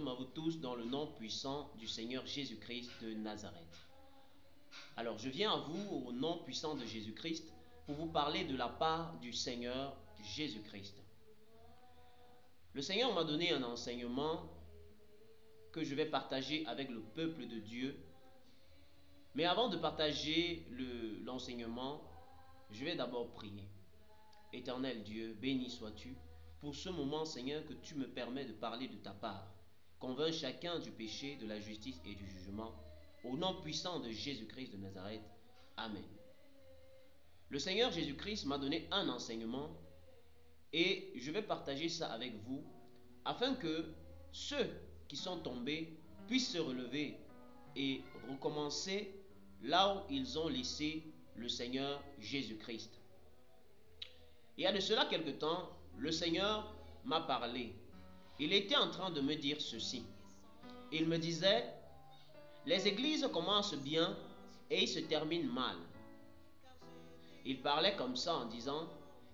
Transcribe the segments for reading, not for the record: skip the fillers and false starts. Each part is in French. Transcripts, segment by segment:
à vous tous dans le nom puissant du Seigneur Jésus-Christ de Nazareth. Alors, je viens à vous au nom puissant de Jésus-Christ pour vous parler de la part du Seigneur Jésus-Christ. Le Seigneur m'a donné un enseignement que je vais partager avec le peuple de Dieu. Mais avant de partager l'enseignement, je vais d'abord prier. Éternel Dieu, béni sois-tu pour ce moment, Seigneur, que tu me permets de parler de ta part. Convainc chacun du péché, de la justice et du jugement. Au nom puissant de Jésus-Christ de Nazareth. Amen. Le Seigneur Jésus-Christ m'a donné un enseignement et je vais partager ça avec vous afin que ceux qui sont tombés puissent se relever et recommencer là où ils ont laissé le Seigneur Jésus-Christ. Il y a de cela quelque temps, le Seigneur m'a parlé. Il était en train de me dire ceci. Il me disait, les églises commencent bien et ils se terminent mal. Il parlait comme ça en disant,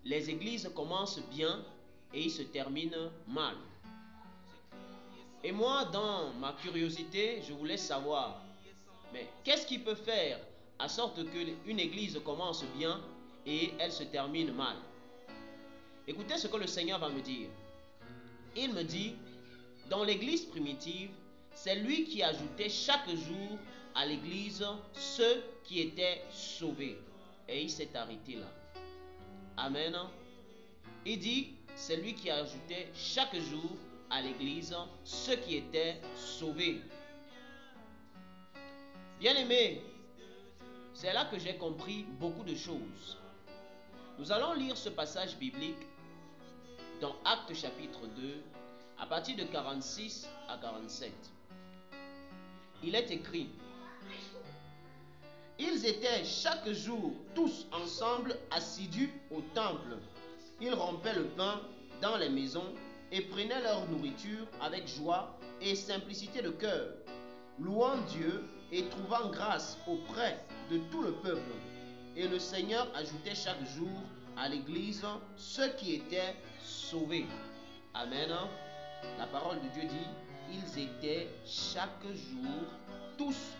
les églises commencent bien et ils se terminent mal. Et moi, dans ma curiosité, je voulais savoir, mais qu'est-ce qui peut faire à sorte qu'une église commence bien et elle se termine mal? Écoutez ce que le Seigneur va me dire. Il me dit, dans l'église primitive, c'est lui qui ajoutait chaque jour à l'église ceux qui étaient sauvés. Et il s'est arrêté là. Amen. Il dit, c'est lui qui ajoutait chaque jour à l'église ceux qui étaient sauvés. Bien-aimés, c'est là que j'ai compris beaucoup de choses. Nous allons lire ce passage biblique dans Actes chapitre 2, à partir de 46 à 47. Il est écrit, ils étaient chaque jour tous ensemble assidus au temple. Ils rompaient le pain dans les maisons et prenaient leur nourriture avec joie et simplicité de cœur, louant Dieu et trouvant grâce auprès de tout le peuple. Et le Seigneur ajoutait chaque jour à l'église ceux qui étaient sauvés. Amen. La parole de Dieu dit, ils étaient chaque jour tous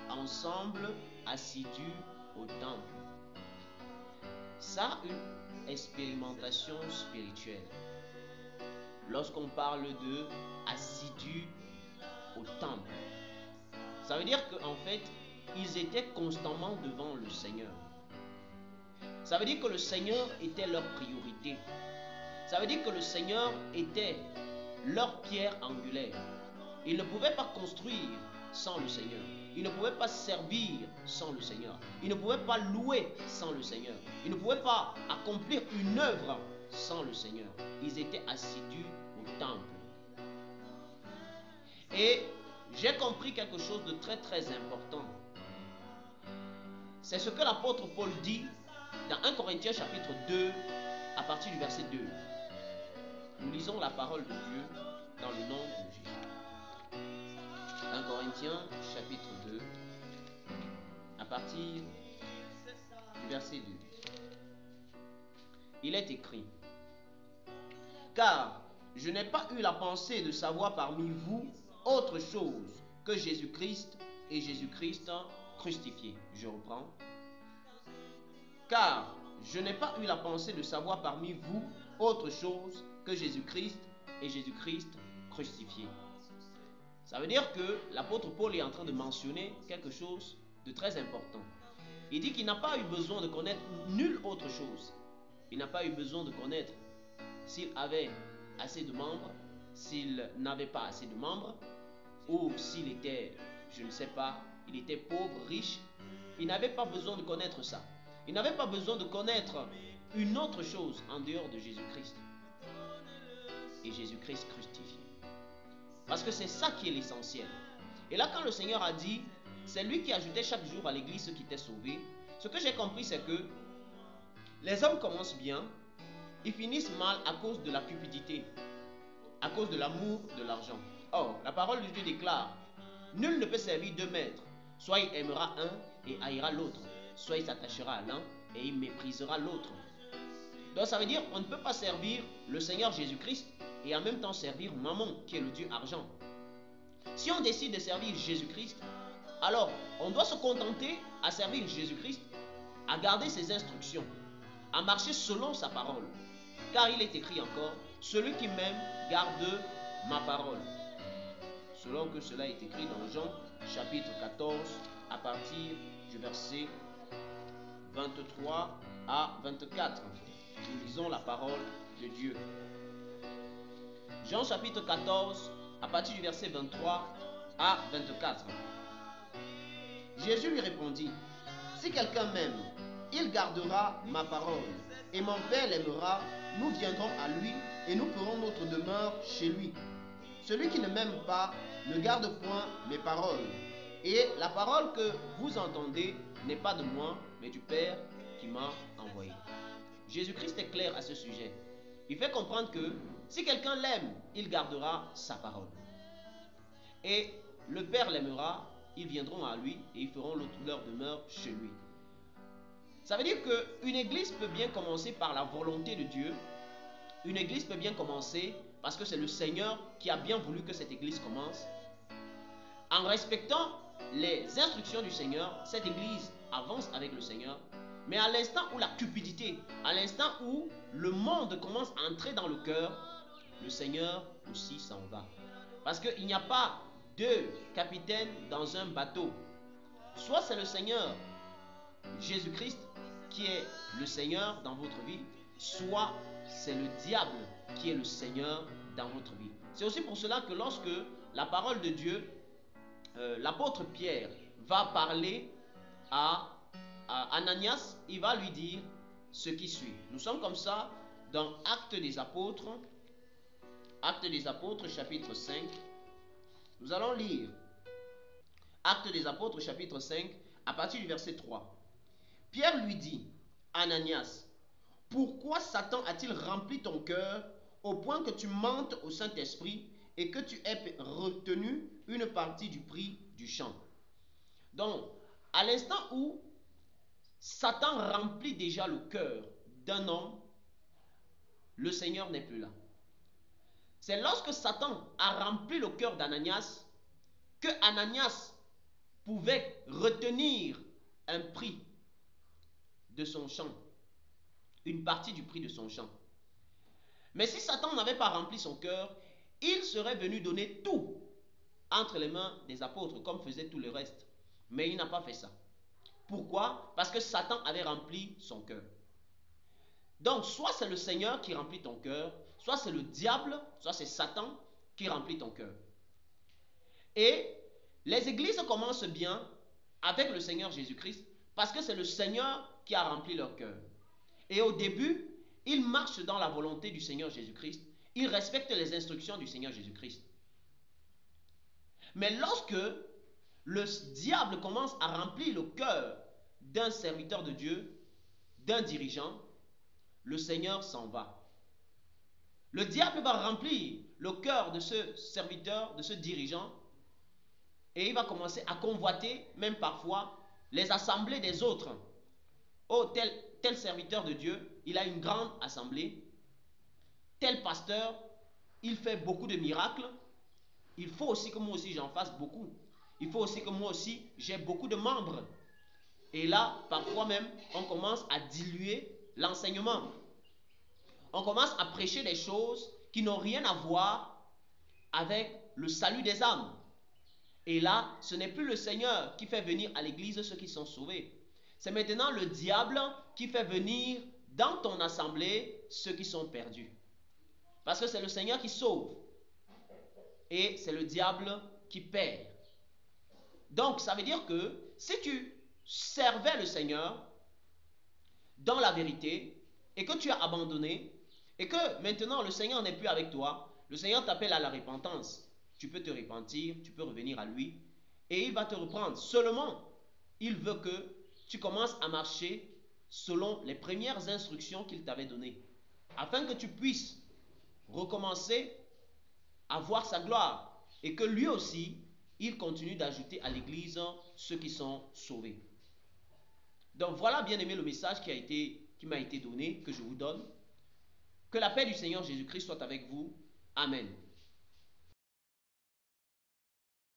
ensemble assidus au temple. Ça, une expérimentation spirituelle. Lorsqu'on parle de assidus au temple, ça veut dire qu'en fait, ils étaient constamment devant le Seigneur. Ça veut dire que le Seigneur était leur priorité. Ça veut dire que le Seigneur était leur pierre angulaire. Ils ne pouvaient pas construire sans le Seigneur. Ils ne pouvaient pas servir sans le Seigneur. Ils ne pouvaient pas louer sans le Seigneur. Ils ne pouvaient pas accomplir une œuvre sans le Seigneur. Ils étaient assidus au temple. Et j'ai compris quelque chose de très très important. C'est ce que l'apôtre Paul dit dans 1 Corinthiens chapitre 2 à partir du verset 2. Nous lisons la parole de Dieu dans le nom de Jésus. 1 Corinthiens chapitre 2 à partir du verset 2. Il est écrit, car je n'ai pas eu la pensée de savoir parmi vous autre chose que Jésus-Christ et Jésus-Christ crucifié. Je reprends. Car je n'ai pas eu la pensée de savoir parmi vous autre chose que Jésus-Christ et Jésus-Christ crucifié. Ça veut dire que l'apôtre Paul est en train de mentionner quelque chose de très important. Il dit qu'il n'a pas eu besoin de connaître nulle autre chose. Il n'a pas eu besoin de connaître s'il avait assez de membres, s'il n'avait pas assez de membres, ou s'il était, je ne sais pas, il était pauvre, riche. Il n'avait pas besoin de connaître ça. Il n'avait pas besoin de connaître une autre chose en dehors de Jésus-Christ et Jésus-Christ crucifié. Parce que c'est ça qui est l'essentiel. Et là, quand le Seigneur a dit, c'est lui qui ajoutait chaque jour à l'église ceux qui étaient sauvés, ce que j'ai compris, c'est que les hommes commencent bien, ils finissent mal à cause de la cupidité, à cause de l'amour de l'argent. Or, la parole de Dieu déclare, nul ne peut servir deux maîtres. Soit il aimera un et haïra l'autre, soit il s'attachera à l'un et il méprisera l'autre. Donc ça veut dire qu'on ne peut pas servir le Seigneur Jésus-Christ et en même temps servir Mammon, qui est le Dieu argent. Si on décide de servir Jésus-Christ, alors on doit se contenter à servir Jésus-Christ, à garder ses instructions, à marcher selon sa parole. Car il est écrit encore, celui qui m'aime garde ma parole. Selon que cela est écrit dans Jean chapitre 14 à partir du verset 23 à 24. Nous lisons la parole de Dieu. Jean chapitre 14 à partir du verset 23 à 24. Jésus lui répondit, si quelqu'un m'aime, il gardera ma parole, et mon Père l'aimera, nous viendrons à lui, et nous ferons notre demeure chez lui. Celui qui ne m'aime pas ne garde point mes paroles, et la parole que vous entendez n'est pas de moi, mais du Père qui m'a envoyé. Jésus-Christ est clair à ce sujet. Il fait comprendre que si quelqu'un l'aime, il gardera sa parole. Et le Père l'aimera, ils viendront à lui et ils feront leur demeure chez lui. Ça veut dire qu'une église peut bien commencer par la volonté de Dieu. Une église peut bien commencer parce que c'est le Seigneur qui a bien voulu que cette église commence. En respectant les instructions du Seigneur, cette église avance avec le Seigneur. Mais à l'instant où la cupidité, à l'instant où le monde commence à entrer dans le cœur, le Seigneur aussi s'en va. Parce qu'il n'y a pas deux capitaines dans un bateau. Soit c'est le Seigneur Jésus-Christ qui est le Seigneur dans votre vie, soit c'est le diable qui est le Seigneur dans votre vie. C'est aussi pour cela que lorsque la parole de Dieu, l'apôtre Pierre va parler à Ananias, il va lui dire ce qui suit. Nous sommes comme ça dans Actes des Apôtres chapitre 5. Nous allons lire Actes des Apôtres chapitre 5 à partir du verset 3. Pierre lui dit, Ananias, pourquoi Satan a-t-il rempli ton cœur au point que tu mentes au Saint-Esprit et que tu aies retenu une partie du prix du champ? Donc, à l'instant où Satan remplit déjà le cœur d'un homme, le Seigneur n'est plus là. C'est lorsque Satan a rempli le cœur d'Ananias que Ananias pouvait retenir un prix de son champ, une partie du prix de son champ. Mais si Satan n'avait pas rempli son cœur, il serait venu donner tout entre les mains des apôtres, comme faisait tout le reste. Mais il n'a pas fait ça. Pourquoi? Parce que Satan avait rempli son cœur. Donc, soit c'est le Seigneur qui remplit ton cœur, soit c'est le diable, soit c'est Satan qui remplit ton cœur. Et les églises commencent bien avec le Seigneur Jésus-Christ parce que c'est le Seigneur qui a rempli leur cœur. Et au début, ils marchent dans la volonté du Seigneur Jésus-Christ. Ils respectent les instructions du Seigneur Jésus-Christ. Mais lorsque le diable commence à remplir le cœur d'un serviteur de Dieu, d'un dirigeant, le Seigneur s'en va. Le diable va remplir le cœur de ce serviteur, de ce dirigeant, et il va commencer à convoiter, même parfois, les assemblées des autres. Oh, tel serviteur de Dieu, il a une grande assemblée. Tel pasteur, il fait beaucoup de miracles. Il faut aussi que moi aussi j'en fasse beaucoup. Il faut aussi que moi aussi j'ai beaucoup de membres. Et là, parfois même, on commence à diluer l'enseignement. On commence à prêcher des choses qui n'ont rien à voir avec le salut des âmes. Et là, ce n'est plus le Seigneur qui fait venir à l'église ceux qui sont sauvés. C'est maintenant le diable qui fait venir dans ton assemblée ceux qui sont perdus. Parce que c'est le Seigneur qui sauve. Et c'est le diable qui perd. Donc, ça veut dire que si tu servais le Seigneur dans la vérité et que tu as abandonné et que maintenant le Seigneur n'est plus avec toi, le Seigneur t'appelle à la repentance. Tu peux te repentir, tu peux revenir à lui et il va te reprendre. Seulement, il veut que tu commences à marcher selon les premières instructions qu'il t'avait données afin que tu puisses recommencer à voir sa gloire et que lui aussi, il continue d'ajouter à l'église ceux qui sont sauvés. Donc voilà, bien aimé, le message qui m'a été donné, que je vous donne. Que la paix du Seigneur Jésus-Christ soit avec vous. Amen.